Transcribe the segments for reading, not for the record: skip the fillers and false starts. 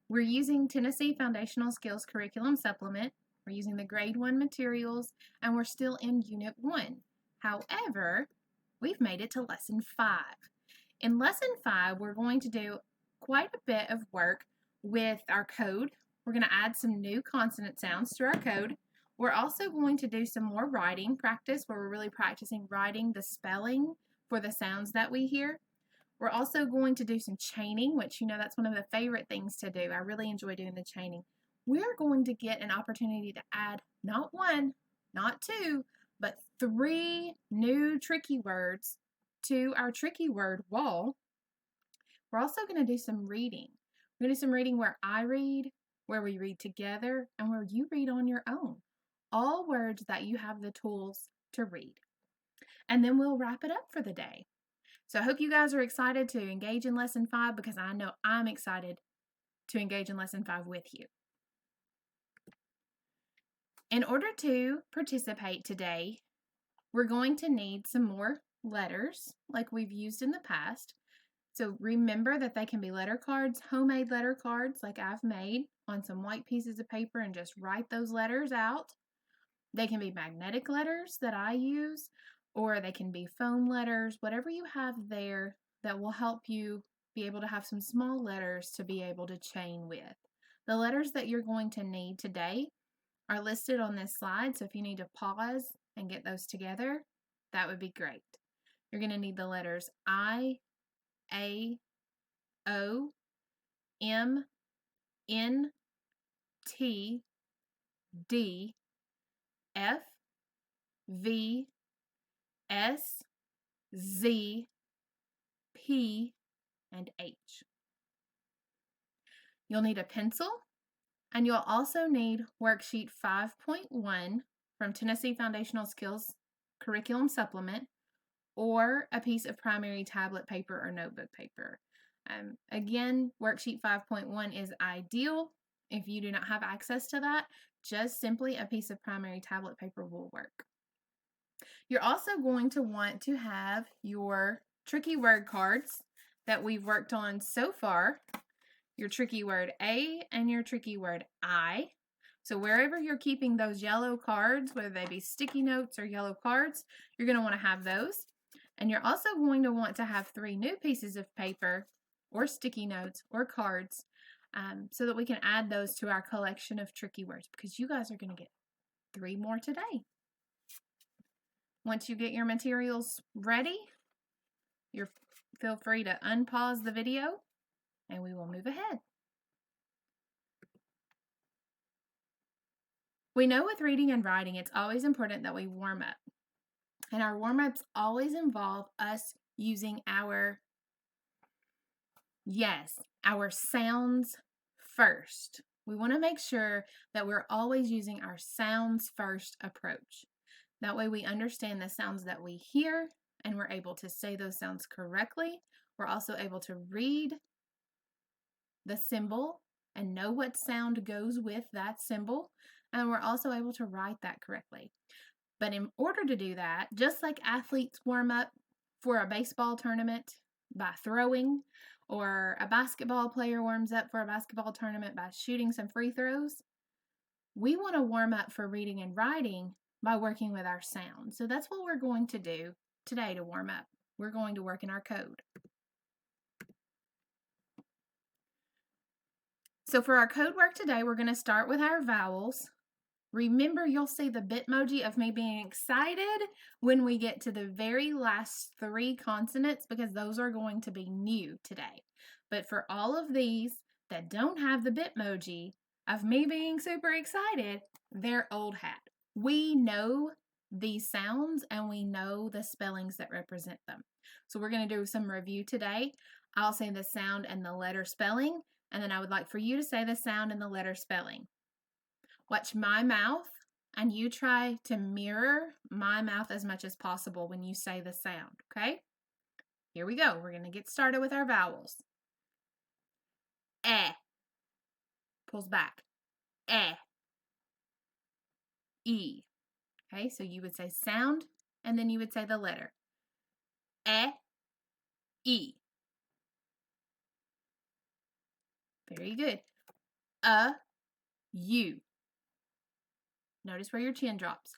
We're using Tennessee Foundational Skills Curriculum Supplement. We're using the grade 1 materials, and we're still in Unit 1. However, we've made it to Lesson 5. In Lesson 5, we're going to do quite a bit of work with our code. We're going to add some new consonant sounds to our code. We're also going to do some more writing practice where we're really practicing writing the spelling for the sounds that we hear. We're also going to do some chaining, which you know that's one of the favorite things to do. I really enjoy doing the chaining. We're going to get an opportunity to add not one, not two, but 3 new tricky words to our tricky word wall. We're also going to do some reading. We're going to do some reading where I read, where we read together, and where you read on your own. All words that you have the tools to read. And then we'll wrap it up for the day. So I hope you guys are excited to engage in Lesson 5 because I know I'm excited to engage in Lesson 5 with you. In order to participate today, we're going to need some more letters like we've used in the past. So remember that they can be letter cards, homemade letter cards like I've made on some white pieces of paper and just write those letters out. They can be magnetic letters that I use, or they can be foam letters, whatever you have there that will help you be able to have some small letters to be able to chain with. The letters that you're going to need today are listed on this slide, so if you need to pause and get those together, that would be great. You're going to need the letters I, A, O, M, N, T, D, F, V, S, Z, P, and H. You'll need a pencil, and you'll also need worksheet 5.1 from Tennessee Foundational Skills Curriculum Supplement, or a piece of primary tablet paper or notebook paper. Again, worksheet 5.1 is ideal. If you do not have access to that, just simply a piece of primary tablet paper will work. You're also going to want to have your tricky word cards that we've worked on so far, your tricky word A and your tricky word I. So wherever you're keeping those yellow cards, whether they be sticky notes or yellow cards, you're going to want to have those. And you're also going to want to have 3 new pieces of paper or sticky notes or cards so that we can add those to our collection of tricky words, because you guys are going to get 3 more today. Once you get your materials ready, feel free to unpause the video and we will move ahead. We know with reading and writing, it's always important that we warm up. And our warm-ups always involve us using our sounds first. We want to make sure that we're always using our sounds first approach. That way we understand the sounds that we hear and we're able to say those sounds correctly. We're also able to read the symbol and know what sound goes with that symbol. And we're also able to write that correctly. But in order to do that, just like athletes warm up for a baseball tournament by throwing, or a basketball player warms up for a basketball tournament by shooting some free throws, we want to warm up for reading and writing by working with our sound. So that's what we're going to do today to warm up. We're going to work in our code. So for our code work today, we're going to start with our vowels. Remember, you'll see the Bitmoji of me being excited when we get to the very last 3 consonants, because those are going to be new today. But for all of these that don't have the Bitmoji of me being super excited, they're old hat. We know these sounds and we know the spellings that represent them. So we're going to do some review today. I'll say the sound and the letter spelling, and then I would like for you to say the sound and the letter spelling. Watch my mouth, and you try to mirror my mouth as much as possible when you say the sound, okay? Here we go. We're going to get started with our vowels. Eh. Pulls back. Eh. E. Okay, so you would say sound, and then you would say the letter. Eh. E. Very good. U. Notice where your chin drops.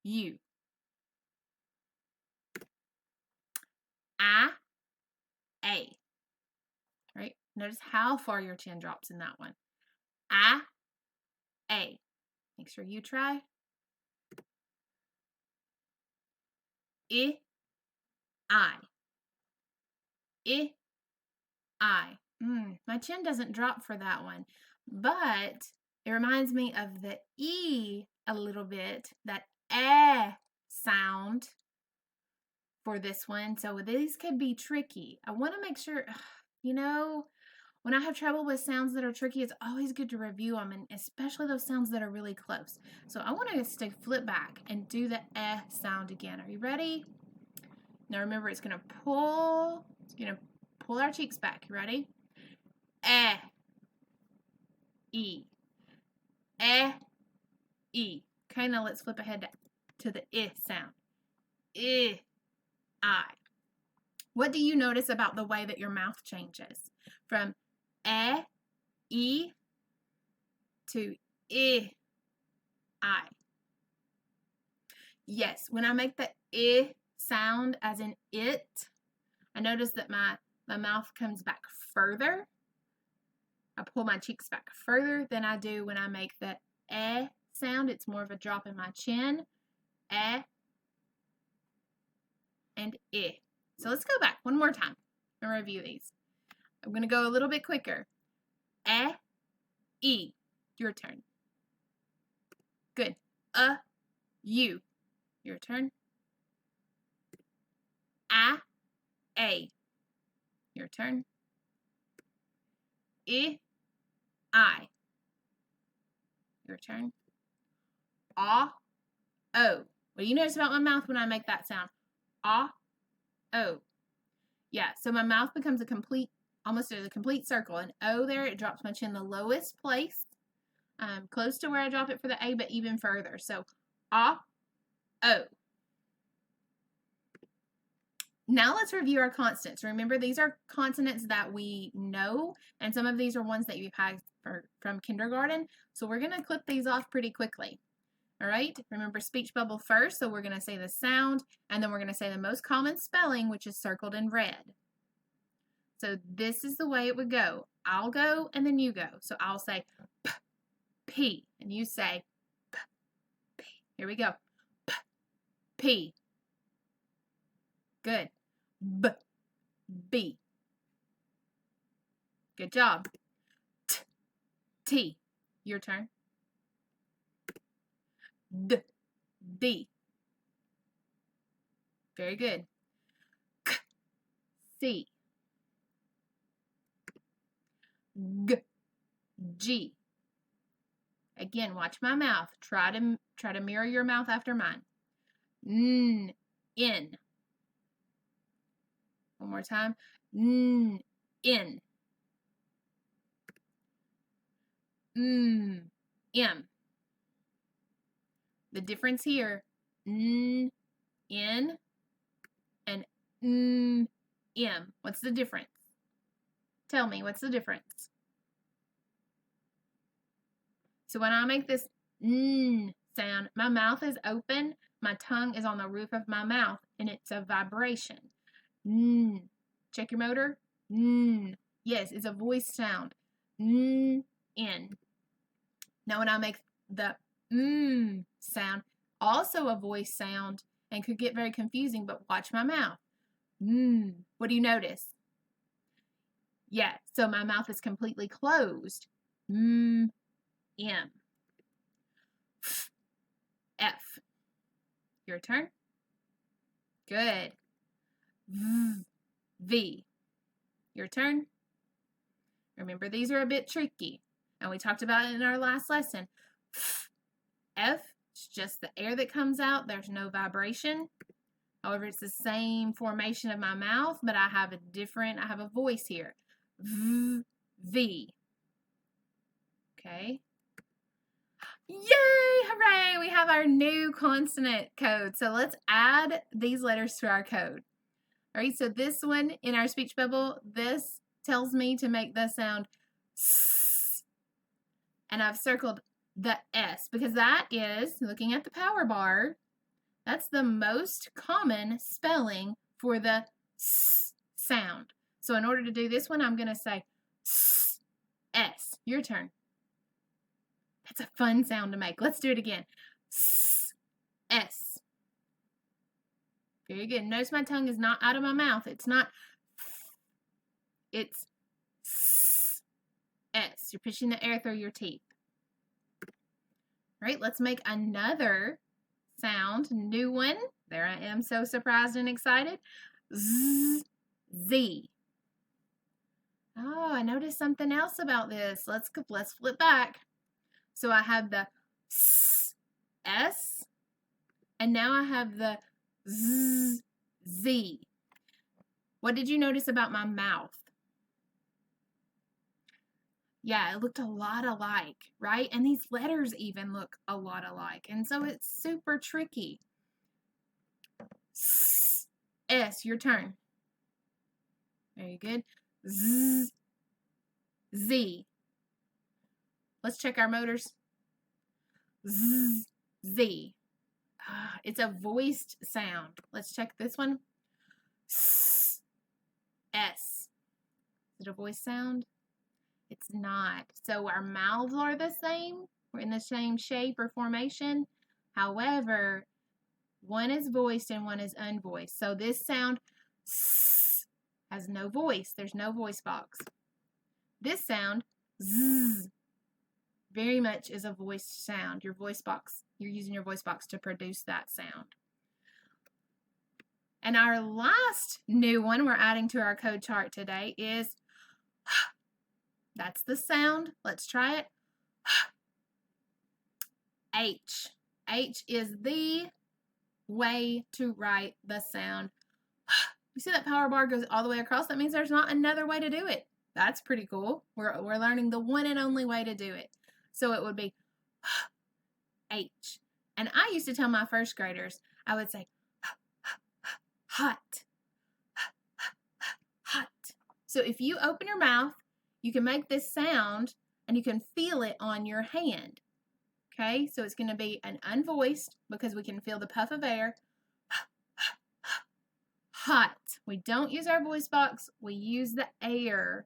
U. A. Right? Notice how far your chin drops in that one. A. Make sure you try. I. My chin doesn't drop for that one, but it reminds me of the E a little bit, that sound for this one. So these could be tricky. I want to make sure, when I have trouble with sounds that are tricky, it's always good to review them, and especially those sounds that are really close. So I want us to flip back and do the sound again. Are you ready? Now remember, it's going to pull our cheeks back. You ready? E. E. Okay, now let's flip ahead to the I sound. I. What do you notice about the way that your mouth changes? From E to I. Yes, when I make the I sound as in it, I notice that my mouth comes back further. I pull my cheeks back further than I do when I make the sound. It's more of a drop in my chin. And I. So let's go back one more time and review these. I'm going to go a little bit quicker. I. Your turn. Good. U. Your turn. A. Your turn. I. Your turn. O. What do you notice about my mouth when I make that sound? O. Yeah, so my mouth becomes almost a complete circle. An O there, it drops my chin the lowest place, close to where I drop it for the A, but even further. So, O. Now let's review our consonants. Remember, these are consonants that we know, and some of these are ones that you've had from kindergarten. So we're going to clip these off pretty quickly. All right, remember speech bubble first, so we're going to say the sound, and then we're going to say the most common spelling, which is circled in red. So this is the way it would go. I'll go, and then you go. So I'll say P, and you say P. Here we go. P. Good. B. Good job. T. Your turn. D. Very good. C. G. Again, watch my mouth. Try to mirror your mouth after mine. N. One more time. N. M. The difference here, N, and M. What's the difference? Tell me, what's the difference? So when I make this N sound, my mouth is open, my tongue is on the roof of my mouth, and it's a vibration. N. Check your motor. N. Yes, it's a voice sound. N. Now when I make the sound, also a voice sound, and could get very confusing, but watch my mouth. What do you notice? Yeah, so my mouth is completely closed. M. F. Your turn. Good. V. Your turn. Remember, these are a bit tricky, and we talked about it in our last lesson. F, it's just the air that comes out. There's no vibration. However, it's the same formation of my mouth, but I have a voice here. V. Okay. Yay! Hooray! We have our new consonant code. So let's add these letters to our code. All right, so this one in our speech bubble, this tells me to make the sound S. and I've circled the S because that is, looking at the power bar, that's the most common spelling for the S sound. So in order to do this one, I'm going to say S, S. Your turn. That's a fun sound to make. Let's do it again. S, S. Very good. Notice my tongue is not out of my mouth. It's not, it's S, S. You're pushing the air through your teeth. All right, let's make another sound, new one. There I am, so surprised and excited. Z, Z. Oh, I noticed something else about this. Let's flip back. So I have the S, S, and now I have the Z, Z. What did you notice about my mouth? Yeah, it looked a lot alike, right? And these letters even look a lot alike. And so it's super tricky. S, S, your turn. Very good. Z, Z. Let's check our motors. Z, Z. It's a voiced sound. Let's check this one. S, S. Is it a voiced sound? It's not. So our mouths are the same. We're in the same shape or formation. However, one is voiced and one is unvoiced. So this sound S has no voice. There's no voice box. This sound Z very much is a voiced sound. Your voice box, you're using your voice box to produce that sound. And our last new one we're adding to our code chart today is that's the sound. Let's try it. H. H is the way to write the sound. You see that power bar goes all the way across? That means there's not another way to do it. That's pretty cool. We're learning the one and only way to do it. So it would be H. And I used to tell my first graders, I would say hot, hot. So if you open your mouth, you can make this sound and you can feel it on your hand. Okay, so it's going to be an unvoiced because we can feel the puff of air. Hot. We don't use our voice box, we use the air.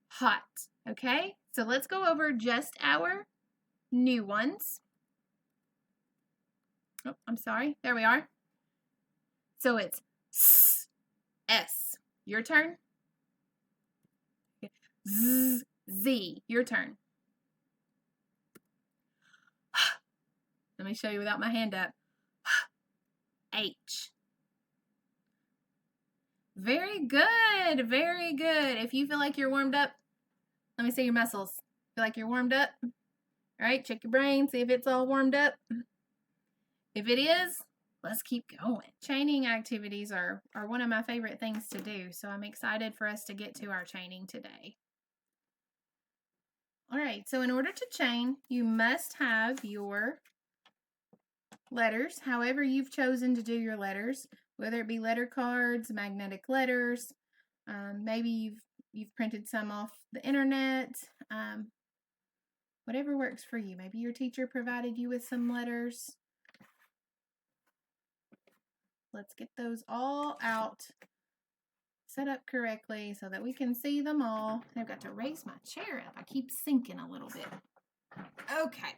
Hot. Okay, so let's go over just our new ones. Oh, I'm sorry. There we are. So it's S, S. Your turn. Z, Z. Your turn. Let me show you without my hand up. H. Very good. Very good. If you feel like you're warmed up, let me see your muscles. Feel like you're warmed up? All right, check your brain, see if it's all warmed up. If it is, let's keep going. Chaining activities are one of my favorite things to do, so I'm excited for us to get to our chaining today. All right, so in order to chain, you must have your letters, however you've chosen to do your letters, whether it be letter cards, magnetic letters, maybe you've printed some off the internet, whatever works for you. Maybe your teacher provided you with some letters. Let's get those all out, set up correctly so that we can see them all. I've got to raise my chair up. I keep sinking a little bit. Okay.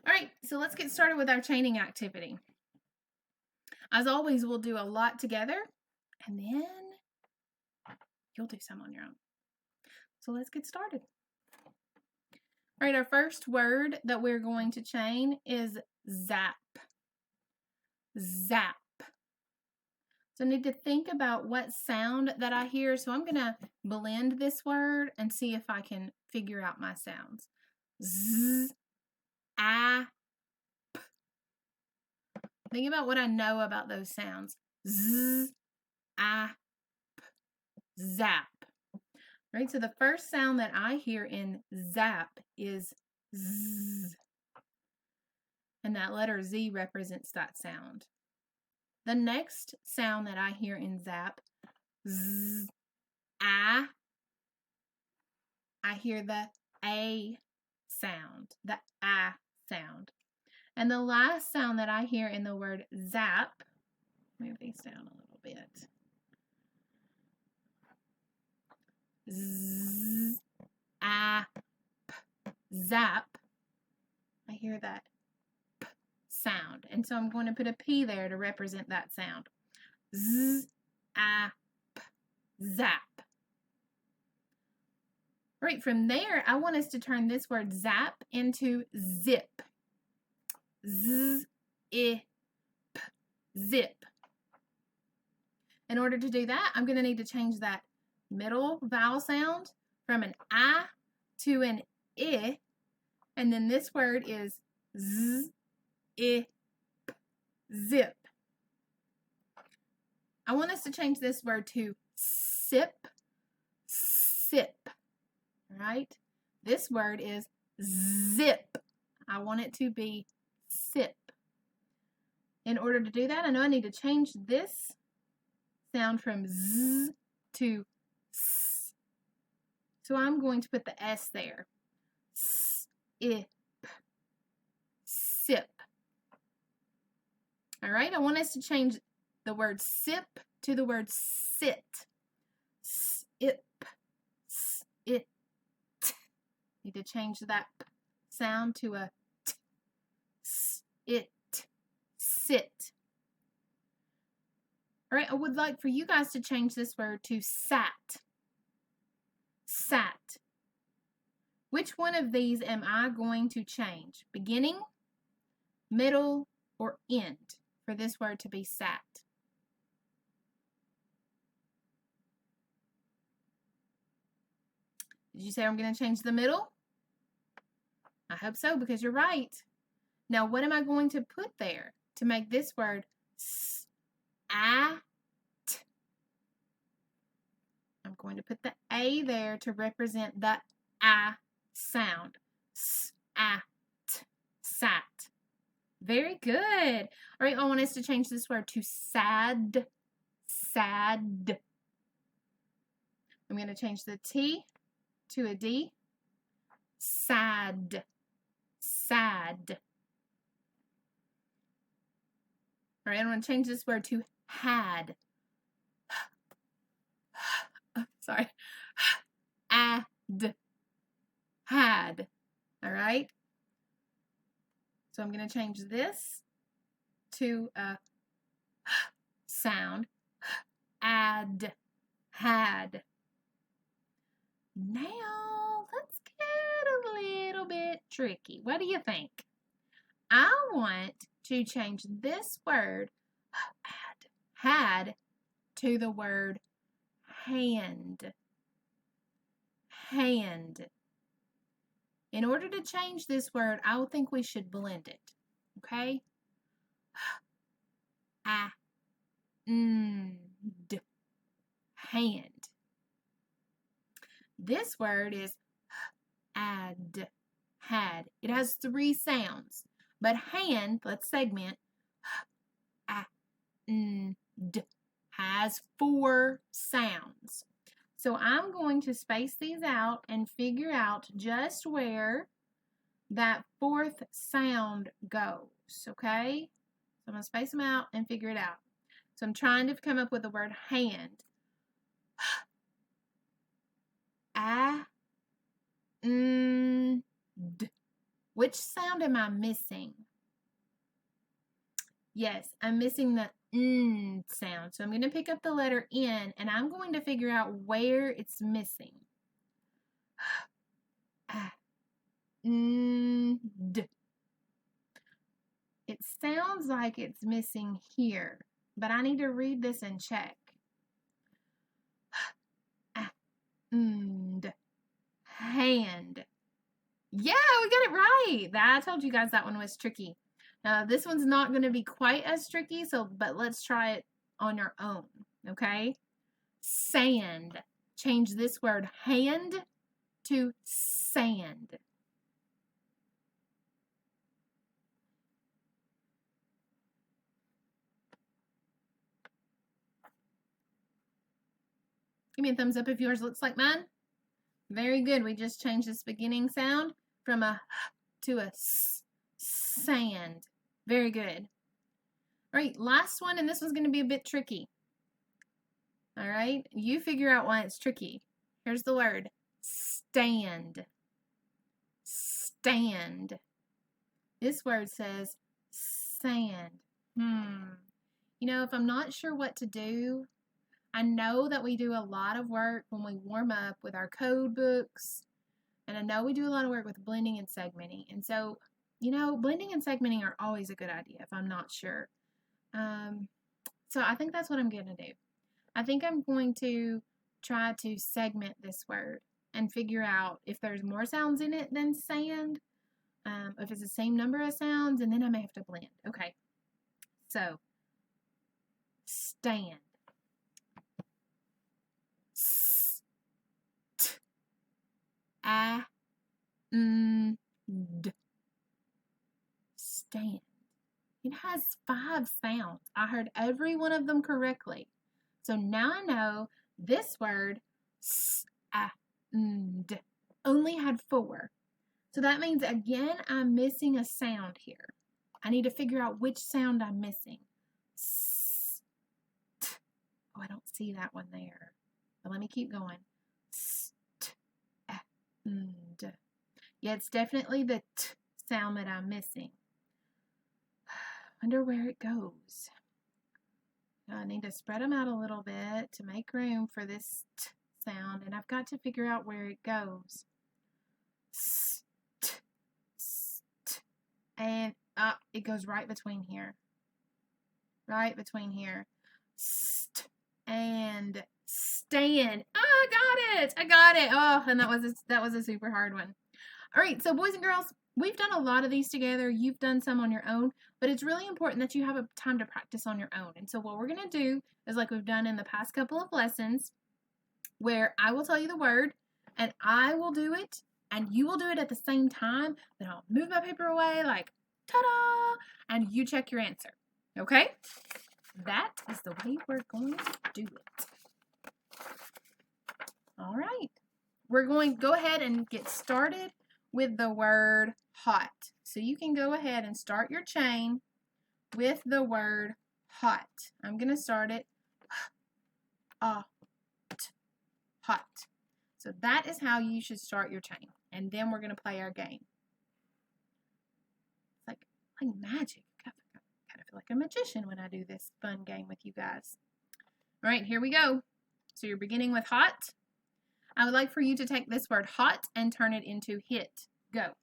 All right, so let's get started with our chaining activity. As always, we'll do a lot together, and then you'll do some on your own. So let's get started. All right, our first word that we're going to chain is zap. Zap. So I need to think about what sound that I hear. So I'm going to blend this word and see if I can figure out my sounds. Z, a, p. Think about what I know about those sounds. Z, a, p. Zap. Right, so the first sound that I hear in zap is Z. And that letter Z represents that sound. The next sound that I hear in zap, Z, a, I hear the A sound, the A sound. And the last sound that I hear in the word zap, move these down a little bit. Z, A, P, zap. I hear that P sound. And so I'm going to put a P there to represent that sound. Z, A, P, zap. Right, from there, I want us to turn this word zap into zip. Z, I, P, zip. In order to do that, I'm going to need to change that middle vowel sound from an I to an I, and then this word is Z, I, P, zip. I want us to change this word to sip, sip. All right? This word is zip. I want it to be sip. In order to do that, I know I need to change this sound from Z to S. So I'm going to put the S there. Sip. Sip. All right, I want us to change the word sip to the word sit. Sip. Sit. Need to change that P sound to a T. Sit. Sit. All right, I would like for you guys to change this word to sat. Sat. Which one of these am I going to change? Beginning, middle, or end for this word to be sat? Did you say I'm going to change the middle? I hope so, because you're right. Now, what am I going to put there to make this word sat? I'm going to put the A there to represent the A sound. Sat. Sat. Very good. All right, I want us to change this word to sad. Sad. I'm going to change the T to a D. Sad. Sad. All right, I'm going to change this word to had. Sorry. Ad. Had. All right? So I'm going to change this to a sound. Ad. Had. Now, let's get a little bit tricky. What do you think? I want to change this word, had, to the word hand. Hand. In order to change this word, I would think we should blend it. Okay? D. Hand. This word is ad. Had. It has 3 sounds. But hand, let's segment, d, has 4 sounds. So I'm going to space these out and figure out just where that 4th sound goes, okay? So I'm going to space them out and figure it out. So I'm trying to come up with the word hand. D. Which sound am I missing? Yes, I'm missing the N sound. So I'm going to pick up the letter N and I'm going to figure out where it's missing. D. It sounds like it's missing here, but I need to read this and check. Hand. Yeah, we got it right. I told you guys that one was tricky. Now, this one's not going to be quite as tricky, but let's try it on your own, okay? Sand. Change this word hand to sand. Give me a thumbs up if yours looks like mine. Very good. We just changed this beginning sound from a to a s, sand. Very good. All right, last one, and this one's going to be a bit tricky. All right, you figure out why it's tricky. Here's the word, stand. Stand. This word says sand. You know, if I'm not sure what to do, I know that we do a lot of work when we warm up with our code books, and I know we do a lot of work with blending and segmenting. And so, you know, blending and segmenting are always a good idea if I'm not sure. So I think that's what I'm going to do. I think I'm going to try to segment this word and figure out if there's more sounds in it than sand, if it's the same number of sounds, and then I may have to blend. Okay, so stand. And stand. It has 5 sounds. I heard every one of them correctly. So now I know this word and only had 4. So that means again I'm missing a sound here. I need to figure out which sound I'm missing. Oh, I don't see that one there. But let me keep going. Yeah, it's definitely the t sound that I'm missing. Wonder where it goes. I need to spread them out a little bit to make room for this t sound, and I've got to figure out where it goes. And it goes right between here. Right between here. And stand. Oh, I got it. I got it. Oh, and that was a super hard one. All right, so boys and girls, we've done a lot of these together. You've done some on your own, but it's really important that you have a time to practice on your own. And so what we're going to do is like we've done in the past couple of lessons, where I will tell you the word, and I will do it, and you will do it at the same time. Then I'll move my paper away like, ta-da, and you check your answer. Okay? That is the way we're going to do it. All right. We're going to go ahead and get started with the word hot. So you can go ahead and start your chain with the word hot. I'm going to start it hot. So that is how you should start your chain. And then we're going to play our game. It's like magic. I kind of feel like a magician when I do this fun game with you guys. All right, here we go. So you're beginning with hot. I would like for you to take this word hot and turn it into hit. Go.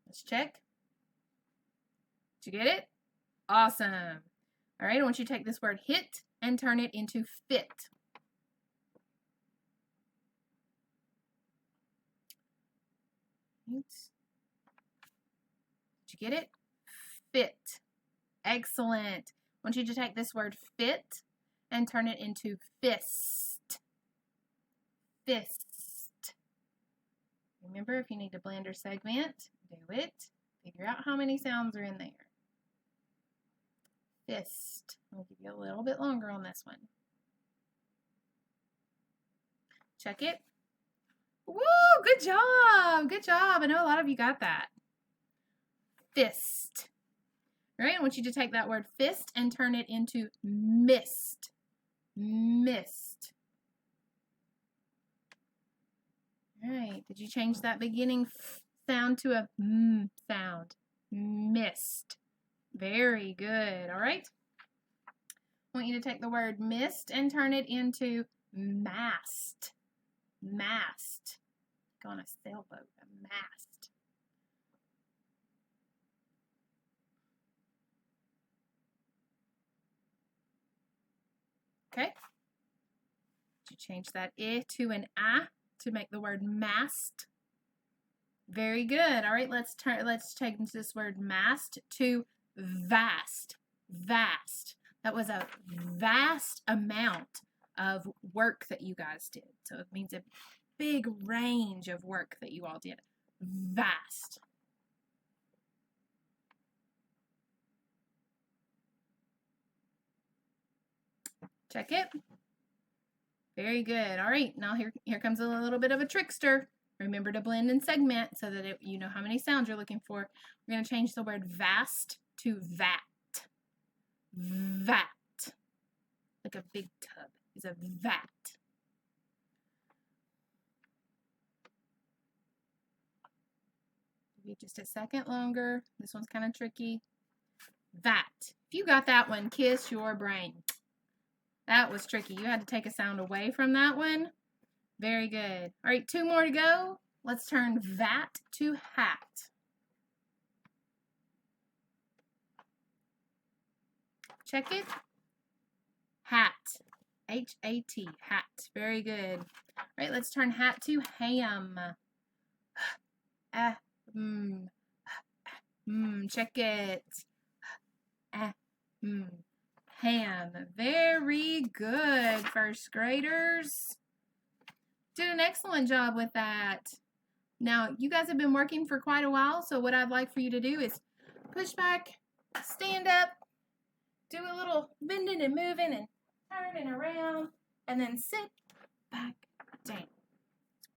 Let's check. Did you get it? Awesome. All right, I want you to take this word hit and turn it into fit. Right. Did you get it? Fit. Excellent. I want you to take this word fit and turn it into fist. Fist. Remember, if you need to blend or segment, do it. Figure out how many sounds are in there. Fist. I'll give you a little bit longer on this one. Check it. Woo! Good job! Good job! I know a lot of you got that. Fist. All right, I want you to take that word fist and turn it into mist. Mist. All right, did you change that beginning sound to a m sound? Mist. Very good. All right. I want you to take the word mist and turn it into mast. Mast. Like on a sailboat, a mast. Okay. Did you change that I to an A to make the word mast? Very good. All right, let's change this word mast to vast. Vast. That was a vast amount of work that you guys did. So it means a big range of work that you all did. Vast. Check it. Very good. All right, now here comes a little bit of a trickster. Remember to blend and segment so that you know how many sounds you're looking for. We're going to change the word vast to vat. Vat. Like a big tub is a vat. Give just a second longer. This one's kind of tricky. Vat. If you got that one, kiss your brain. That was tricky. You had to take a sound away from that one. Very good. All right, 2 more to go. Let's turn vat to hat. Check it. Hat. H-A-T. Hat. Very good. All right, let's turn hat to ham. Check it. Ham. Very good, first graders. Did an excellent job with that. Now, you guys have been working for quite a while, so what I'd like for you to do is push back, stand up, do a little bending and moving and turning around, and then sit back down.